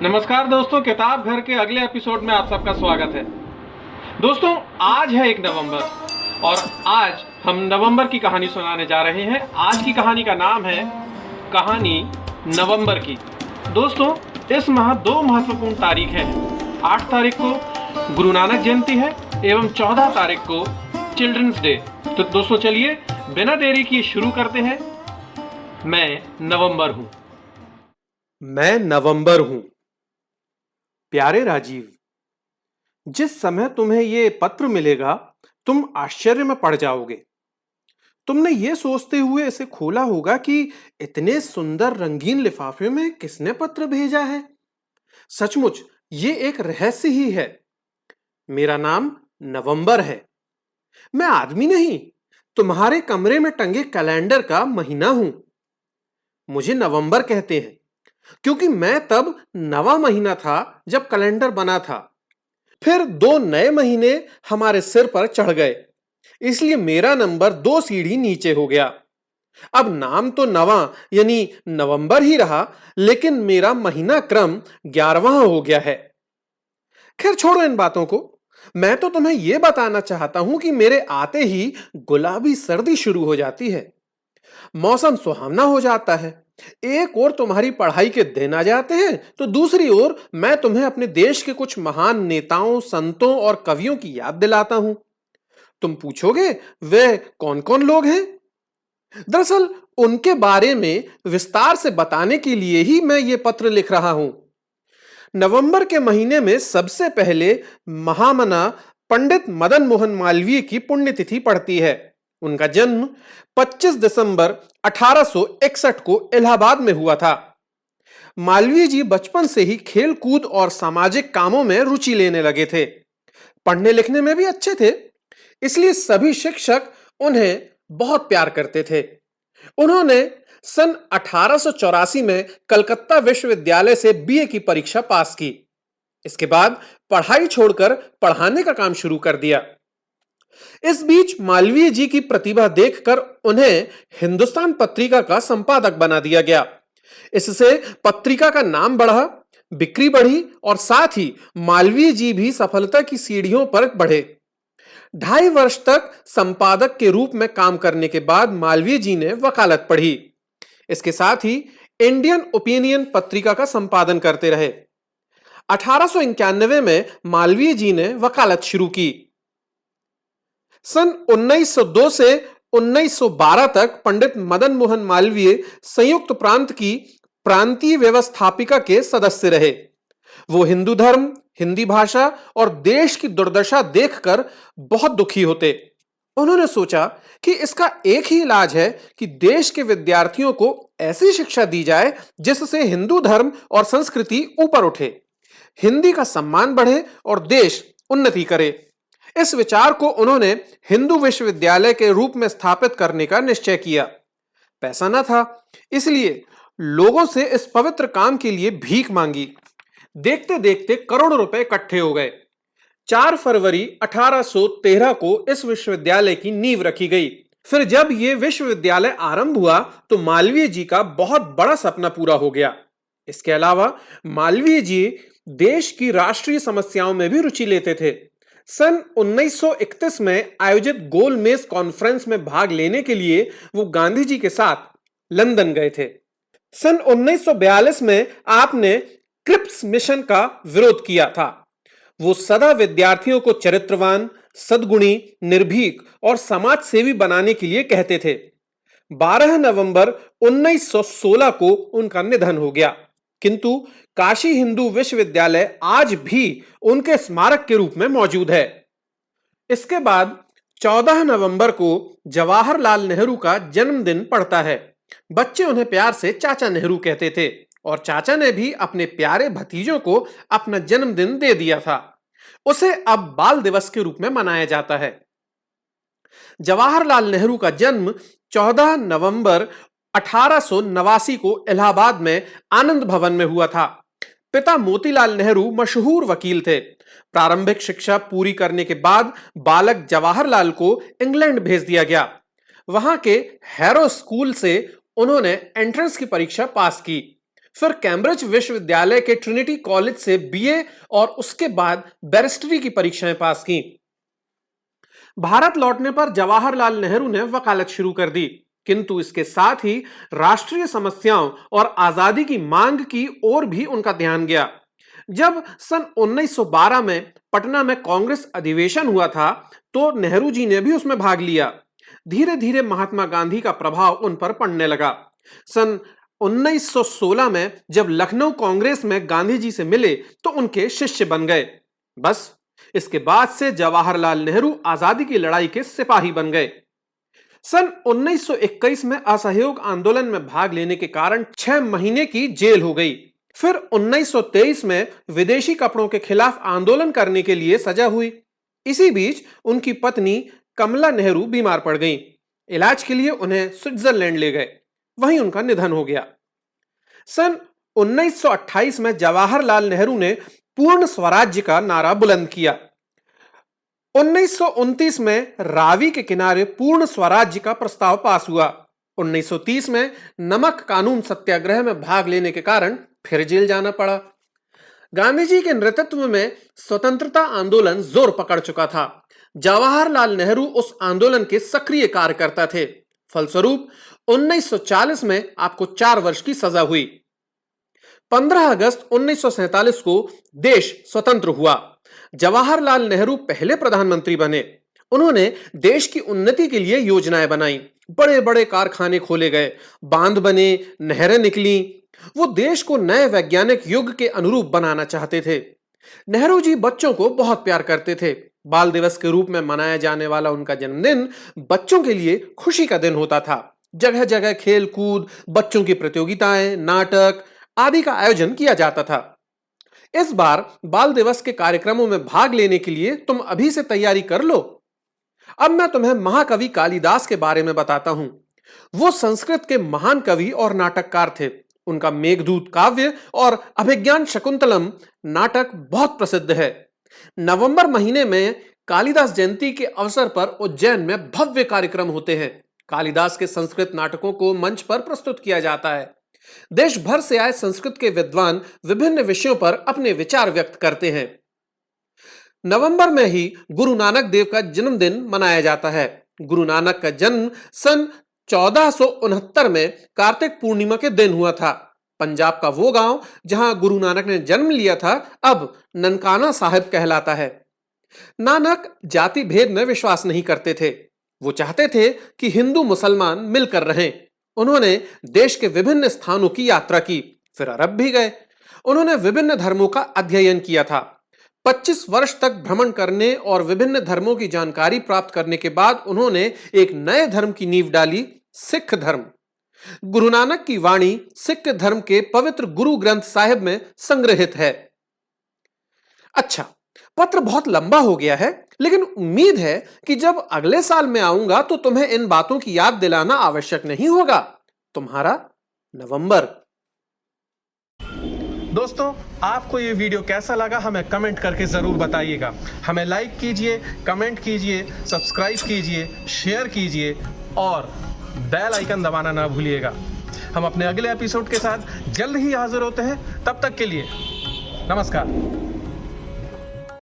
नमस्कार दोस्तों, किताब घर के अगले एपिसोड में आप सबका स्वागत है। दोस्तों, आज है 1 नवंबर और आज हम नवंबर की कहानी सुनाने जा रहे हैं। आज की कहानी का नाम है कहानी नवंबर की। दोस्तों, इस माह दो महत्वपूर्ण तारीखें हैं। 8 तारीख को गुरु नानक जयंती है एवं 14 तारीख को चिल्ड्रंस डे। तो दोस्तों चलिए बिना देरी किए शुरू करते हैं। मैं नवंबर हूं। मैं नवंबर हूं। प्यारे राजीव, जिस समय तुम्हें ये पत्र मिलेगा तुम आश्चर्य में पड़ जाओगे। तुमने ये सोचते हुए इसे खोला होगा कि इतने सुंदर रंगीन लिफाफे में किसने पत्र भेजा है। सचमुच ये एक रहस्य ही है। मेरा नाम नवंबर है। मैं आदमी नहीं, तुम्हारे कमरे में टंगे कैलेंडर का महीना हूं। मुझे नवंबर कहते हैं क्योंकि मैं तब नवा महीना था जब कैलेंडर बना था। फिर 2 नए महीने हमारे सिर पर चढ़ गए, इसलिए मेरा नंबर 2 सीढ़ी नीचे हो गया। अब नाम तो नवा यानी नवंबर ही रहा, लेकिन मेरा महीना क्रम 11वां हो गया है। खैर छोड़ो इन बातों को। मैं तो तुम्हें यह बताना चाहता हूं कि मेरे आते ही गुलाबी सर्दी शुरू हो जाती है। मौसम सुहावना हो जाता है। एक ओर तुम्हारी पढ़ाई के दिन आ जाते हैं तो दूसरी ओर मैं तुम्हें अपने देश के कुछ महान नेताओं, संतों और कवियों की याद दिलाता हूं। तुम पूछोगे वे कौन-कौन लोग हैं? दरअसल उनके बारे में विस्तार से बताने के लिए ही मैं ये पत्र लिख रहा हूं। नवंबर के महीने में सबसे पहले महामना पंडित मदन मोहन मालवीय की पुण्यतिथि पड़ती है। उनका जन्म 25 दिसंबर 1861 को इलाहाबाद में हुआ था। मालवीय जी बचपन से ही खेल कूद और सामाजिक कामों में रुचि लेने लगे थे। पढ़ने लिखने में भी अच्छे थे, इसलिए सभी शिक्षक उन्हें बहुत प्यार करते थे। उन्होंने सन 1884 में कलकत्ता विश्वविद्यालय से बीए की परीक्षा पास की। इसके बाद पढ़ाई छोड़कर पढ़ाने का काम शुरू कर दिया। इस बीच मालवीय जी की प्रतिभा देखकर उन्हें हिंदुस्तान पत्रिका का संपादक बना दिया गया। इससे पत्रिका का नाम बढ़ा, बिक्री बढ़ी और साथ ही मालवीय जी भी सफलता की सीढ़ियों पर बढ़े। 2.5 वर्ष तक संपादक के रूप में काम करने के बाद मालवीय जी ने वकालत पढ़ी। इसके साथ ही इंडियन ओपिनियन पत्रिका का संपादन करते रहे। 1891 में मालवीय जी ने वकालत शुरू की। सन 1902 से 1912 तक पंडित मदन मोहन मालवीय संयुक्त प्रांत की प्रांतीय व्यवस्थापिका के सदस्य रहे। वो हिंदू धर्म, हिंदी भाषा और देश की दुर्दशा देखकर बहुत दुखी होते। उन्होंने सोचा कि इसका एक ही इलाज है कि देश के विद्यार्थियों को ऐसी शिक्षा दी जाए जिससे हिंदू धर्म और संस्कृति ऊपर उठे, हिंदी का सम्मान बढ़े और देश उन्नति करे। इस विचार को उन्होंने हिंदू विश्वविद्यालय के रूप में स्थापित करने का निश्चय किया। पैसा न था, इसलिए लोगों से इस पवित्र काम के लिए भीख मांगी। देखते देखते करोड़ों रुपए इकट्ठे हो गए। 4 फरवरी 1813 को इस विश्वविद्यालय की नींव रखी गई। फिर जब यह विश्वविद्यालय आरंभ हुआ तो मालवीय जी का बहुत बड़ा सपना पूरा हो गया। इसके अलावा मालवीय जी देश की राष्ट्रीय समस्याओं में भी रुचि लेते थे। सन 1931 में आयोजित गोलमेज कॉन्फ्रेंस में भाग लेने के लिए वो गांधी जी के साथ लंदन गए थे। सन 1942 में आपने क्रिप्स मिशन का विरोध किया था। वो सदा विद्यार्थियों को चरित्रवान, सद्गुणी, निर्भीक और समाज सेवी बनाने के लिए कहते थे। 12 नवंबर 1916 को उनका निधन हो गया, किंतु काशी हिंदू विश्वविद्यालय आज भी उनके स्मारक के रूप में मौजूद है। इसके बाद 14 नवंबर को जवाहरलाल नेहरू का जन्मदिन पड़ता है। बच्चे उन्हें प्यार से चाचा नेहरू कहते थे और चाचा ने भी अपने प्यारे भतीजों को अपना जन्मदिन दे दिया था। उसे अब बाल दिवस के रूप में मनाया जाता है। जवाहरलाल नेहरू का जन्म 14 नवंबर 1889 को इलाहाबाद में आनंद भवन में हुआ था। पिता मोतीलाल नेहरू मशहूर वकील थे। प्रारंभिक शिक्षा पूरी करने के बाद बालक जवाहरलाल को इंग्लैंड भेज दिया गया। वहां के हैरो स्कूल से उन्होंने एंट्रेंस की परीक्षा पास की। फिर कैम्ब्रिज विश्वविद्यालय के ट्रिनिटी कॉलेज से बीए और उसके बाद बैरिस्टरी की परीक्षाएं पास की। भारत लौटने पर जवाहरलाल नेहरू ने वकालत शुरू कर दी, किंतु इसके साथ ही राष्ट्रीय समस्याओं और आजादी की मांग की ओर भी उनका ध्यान गया। जब सन 1912 में पटना में कांग्रेस अधिवेशन हुआ था, तो नेहरू जी ने भी उसमें भाग लिया। धीरे धीरे महात्मा गांधी का प्रभाव उन पर पड़ने लगा। सन 1916 में जब लखनऊ कांग्रेस में गांधी जी से मिले तो उनके शिष्य बन गए। बस इसके बाद से जवाहरलाल नेहरू आजादी की लड़ाई के सिपाही बन गए। सन 1921 में असहयोग आंदोलन में भाग लेने के कारण 6 महीने की जेल हो गई। फिर 1923 में विदेशी कपड़ों के खिलाफ आंदोलन करने के लिए सजा हुई। इसी बीच उनकी पत्नी कमला नेहरू बीमार पड़ गईं। इलाज के लिए उन्हें स्विट्जरलैंड ले गए, वहीं उनका निधन हो गया। सन 1928 में जवाहरलाल नेहरू ने पूर्ण स्वराज्य का नारा बुलंद किया। 1929 में रावी के किनारे पूर्ण स्वराज्य का प्रस्ताव पास हुआ। 1930 में नमक कानून सत्याग्रह में भाग लेने के कारण फिर जेल जाना पड़ा। गांधी जी के नेतृत्व में स्वतंत्रता आंदोलन जोर पकड़ चुका था। जवाहरलाल नेहरू उस आंदोलन के सक्रिय कार्यकर्ता थे। फलस्वरूप 1940 में आपको 4 वर्ष की सजा हुई। 15 अगस्त 1947 को देश स्वतंत्र हुआ। जवाहरलाल नेहरू पहले प्रधानमंत्री बने। उन्होंने देश की उन्नति के लिए योजनाएं बनाई। बड़े बड़े कारखाने खोले गए, बांध बने, नहरें निकली। वो देश को नए वैज्ञानिक युग के अनुरूप बनाना चाहते थे। नेहरू जी बच्चों को बहुत प्यार करते थे। बाल दिवस के रूप में मनाया जाने वाला उनका जन्मदिन बच्चों के लिए खुशी का दिन होता था। जगह जगह खेल कूद, बच्चों की प्रतियोगिताएं, नाटक आदि का आयोजन किया जाता था। इस बार बाल दिवस के कार्यक्रमों में भाग लेने के लिए तुम अभी से तैयारी कर लो। अब मैं तुम्हें महाकवि कालिदास के बारे में बताता हूं। वो संस्कृत के महान कवि और नाटककार थे। उनका मेघदूत काव्य और अभिज्ञान शकुंतलम नाटक बहुत प्रसिद्ध है। नवंबर महीने में कालिदास जयंती के अवसर पर उज्जैन में भव्य कार्यक्रम होते हैं। कालिदास के संस्कृत नाटकों को मंच पर प्रस्तुत किया जाता है। देश भर से आए संस्कृत के विद्वान विभिन्न विषयों पर अपने विचार व्यक्त करते हैं। नवंबर में ही गुरु नानक देव का जन्मदिन मनाया जाता है। गुरु नानक का जन्म सन 1469 में कार्तिक पूर्णिमा के दिन हुआ था। पंजाब का वो गांव जहां गुरु नानक ने जन्म लिया था अब ननकाना साहिब कहलाता है। नानक जाति भेद में विश्वास नहीं करते थे। वो चाहते थे कि हिंदू मुसलमान मिलकर रहें। उन्होंने देश के विभिन्न स्थानों की यात्रा की, फिर अरब भी गए। उन्होंने विभिन्न धर्मों का अध्ययन किया था। 25 वर्ष तक भ्रमण करने और विभिन्न धर्मों की जानकारी प्राप्त करने के बाद उन्होंने एक नए धर्म की नींव डाली, सिख धर्म। गुरु नानक की वाणी सिख धर्म के पवित्र गुरु ग्रंथ साहिब में संग्रहित है। अच्छा, पत्र बहुत लंबा हो गया है, लेकिन उम्मीद है कि जब अगले साल मैं आऊंगा तो तुम्हें इन बातों की याद दिलाना आवश्यक नहीं होगा। तुम्हारा नवंबर। दोस्तों, आपको ये वीडियो कैसा लगा हमें कमेंट करके जरूर बताइएगा। हमें लाइक कीजिए, कमेंट कीजिए, सब्सक्राइब कीजिए, शेयर कीजिए और बेल आइकन दबाना ना भूलिएगा। हम अपने अगले एपिसोड के साथ जल्द ही हाजिर होते हैं। तब तक के लिए नमस्कार।